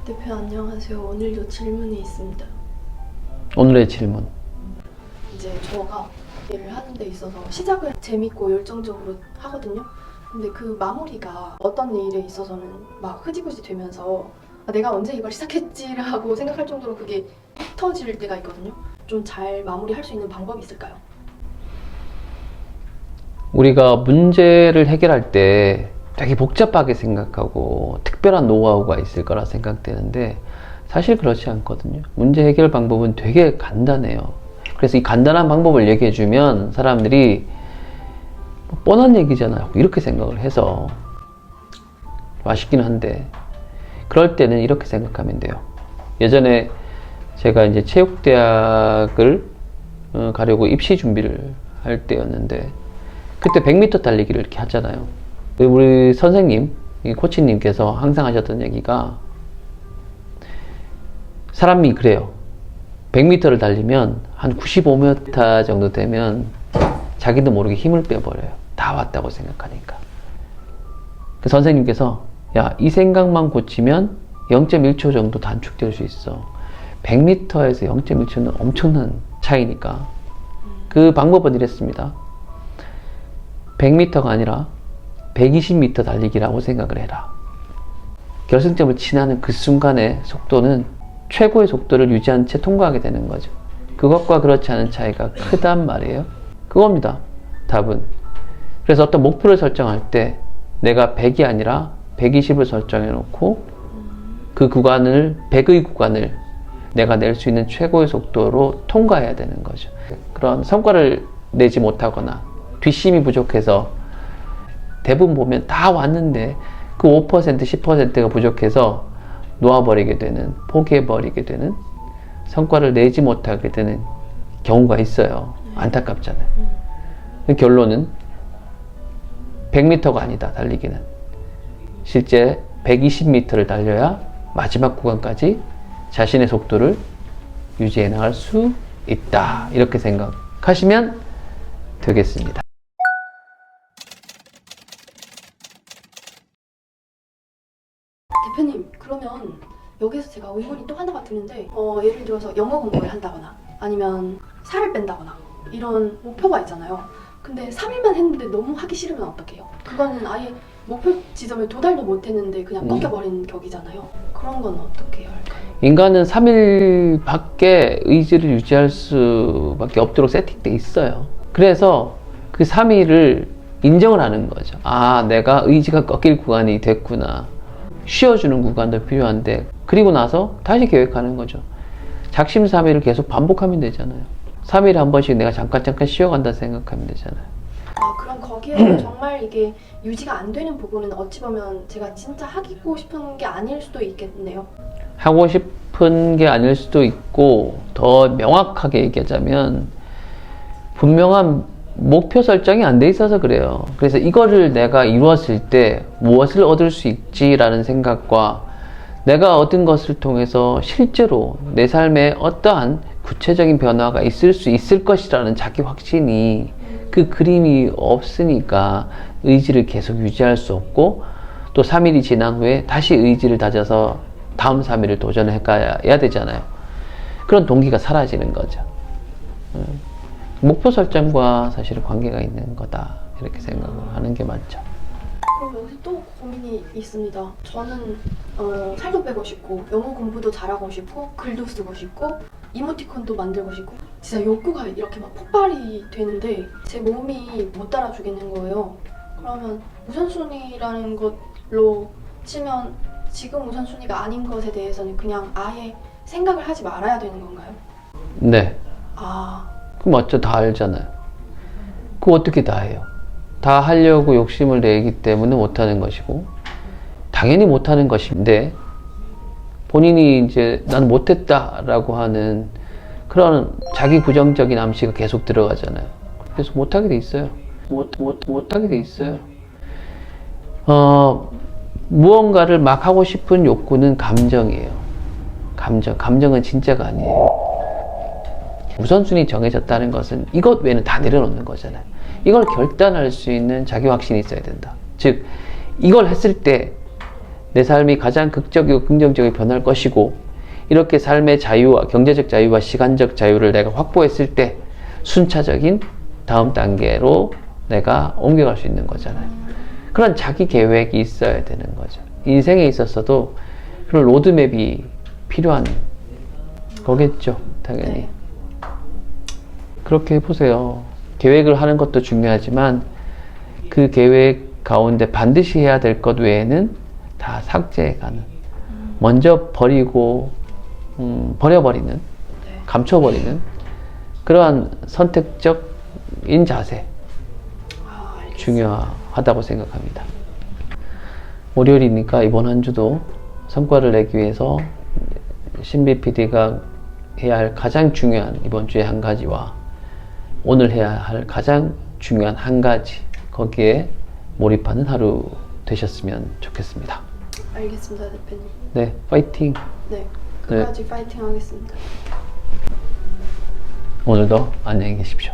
대표 안녕하세요. 오늘도 질문이 있습니다. 오늘의 질문. 이제 저가 일을 하는 데 있어서 시작을 재밌고 열정적으로 하거든요. 근데 그 마무리가 어떤 일에 있어서는 막 흐지부지 되면서 내가 언제 이걸 시작했지라고 생각할 정도로 그게 팍 터질 때가 있거든요. 좀 잘 마무리할 수 있는 방법이 있을까요? 우리가 문제를 해결할 때 되게 복잡하게 생각하고 특별한 노하우가 있을 거라 생각되는데 사실 그렇지 않거든요. 문제 해결 방법은 되게 간단해요. 그래서 이 간단한 방법을 얘기해 주면 사람들이 뻔한 얘기잖아요 이렇게 생각을 해서 맛있긴 한데, 그럴 때는 이렇게 생각하면 돼요. 예전에 제가 이제 체육대학을 가려고 입시 준비를 할 때였는데, 그때 100m 달리기를 이렇게 하잖아요. 우리 선생님, 코치님께서 항상 하셨던 얘기가, 사람이 그래요. 100m를 달리면 한 95m 정도 되면 자기도 모르게 힘을 빼버려요. 다 왔다고 생각하니까. 그 선생님께서 야, 이 생각만 고치면 0.1초 정도 단축될 수 있어. 100m에서 0.1초는 엄청난 차이니까. 그 방법은 이랬습니다. 100m가 아니라 120m 달리기라고 생각을 해라. 결승점을 지나는 그 순간의 속도는 최고의 속도를 유지한 채 통과하게 되는 거죠. 그것과 그렇지 않은 차이가 크단 말이에요. 그겁니다, 답은. 그래서 어떤 목표를 설정할 때 내가 100이 아니라 120을 설정해 놓고 그 구간을, 100의 구간을 내가 낼 수 있는 최고의 속도로 통과해야 되는 거죠. 그런 성과를 내지 못하거나 뒷심이 부족해서, 대부분 보면 다 왔는데 그 5%, 10%가 부족해서 놓아버리게 되는, 포기해버리게 되는, 성과를 내지 못하게 되는 경우가 있어요. 안타깝잖아요. 결론은 100m가 아니다, 달리기는. 실제 120m를 달려야 마지막 구간까지 자신의 속도를 유지해 나갈 수 있다, 이렇게 생각하시면 되겠습니다. 대표님, 그러면 여기서 제가 의문이 또 하나가 드는데 예를 들어서 영어 공부를 한다거나 아니면 살을 뺀다거나 이런 목표가 있잖아요. 근데 3일만 했는데 너무 하기 싫으면 어떡해요? 그거는 아예 목표 지점에 도달도 못했는데 그냥 꺾여버린 격이잖아요. 그런 건 어떻게 해야 할까요? 인간은 3일밖에 의지를 유지할 수밖에 없도록 세팅돼 있어요. 그래서 그 3일을 인정을 하는 거죠. 아, 내가 의지가 꺾일 구간이 됐구나. 쉬어주는 구간도 필요한데, 그리고 나서 다시 계획하는 거죠. 작심삼일을 계속 반복하면 되잖아요. 3일에 한 번씩 내가 잠깐 쉬어간다 생각하면 되잖아요. 그럼 거기에 정말 이게 유지가 안 되는 부분은 어찌 보면 제가 진짜 하고 싶은 게 아닐 수도 있겠네요. 하고 싶은 게 아닐 수도 있고, 더 명확하게 얘기하자면 분명한 목표 설정이 안 돼 있어서 그래요. 그래서 이거를 내가 이루었을 때 무엇을 얻을 수 있지라는 생각과 내가 얻은 것을 통해서 실제로 내 삶에 어떠한 구체적인 변화가 있을 수 있을 것이라는 자기 확신이, 그 그림이 없으니까 의지를 계속 유지할 수 없고, 또 3일이 지난 후에 다시 의지를 다져서 다음 3일을 도전해 가야 되잖아요. 그런 동기가 사라지는 거죠. 목표 설정과 사실 관계가 있는 거다, 이렇게 생각을 하는 게 맞죠. 그럼 여기서 또 고민이 있습니다. 저는 살도 빼고 싶고 영어 공부도 잘하고 싶고 글도 쓰고 싶고 이모티콘도 만들고 싶고 진짜 욕구가 이렇게 막 폭발이 되는데 제 몸이 못 따라주겠는 거예요. 그러면 우선순위라는 걸로 치면 지금 우선순위가 아닌 것에 대해서는 그냥 아예 생각을 하지 말아야 되는 건가요? 네. 그럼 어쩌 다 알잖아요. 그거 어떻게 다 해요? 다 하려고 욕심을 내기 때문에 못하는 것이고, 당연히 못하는 것인데 본인이 이제 난 못했다라고 하는 그런 자기 부정적인 암시가 계속 들어가잖아요. 그래서 못하게 돼 있어요. 못하게 돼 있어요. 무언가를 막 하고 싶은 욕구는 감정이에요. 감정은 진짜가 아니에요. 우선순위 정해졌다는 것은 이것 외에는 다 내려놓는 거잖아요. 이걸 결단할 수 있는 자기 확신이 있어야 된다. 즉, 이걸 했을 때 내 삶이 가장 극적이고 긍정적으로 변할 것이고, 이렇게 삶의 자유와 경제적 자유와 시간적 자유를 내가 확보했을 때 순차적인 다음 단계로 내가 옮겨갈 수 있는 거잖아요. 그런 자기 계획이 있어야 되는 거죠. 인생에 있어서도 그런 로드맵이 필요한 거겠죠, 당연히. 네. 그렇게 해보세요. 계획을 하는 것도 중요하지만 그 계획 가운데 반드시 해야 될 것 외에는 다 삭제해가는, 먼저 버리고 버려버리는, 네. 감춰버리는 그러한 선택적인 자세, 알겠습니다. 중요하다고 생각합니다. 월요일이니까 이번 한 주도 성과를 내기 위해서 신비 PD가 해야 할 가장 중요한 이번 주에 한 가지와 오늘 해야 할 가장 중요한 한 가지, 거기에 몰입하는 하루 되셨으면 좋겠습니다. 알겠습니다, 대표님. 네, 파이팅! 네, 끝까지 파이팅 하겠습니다. 오늘도 안녕히 계십시오.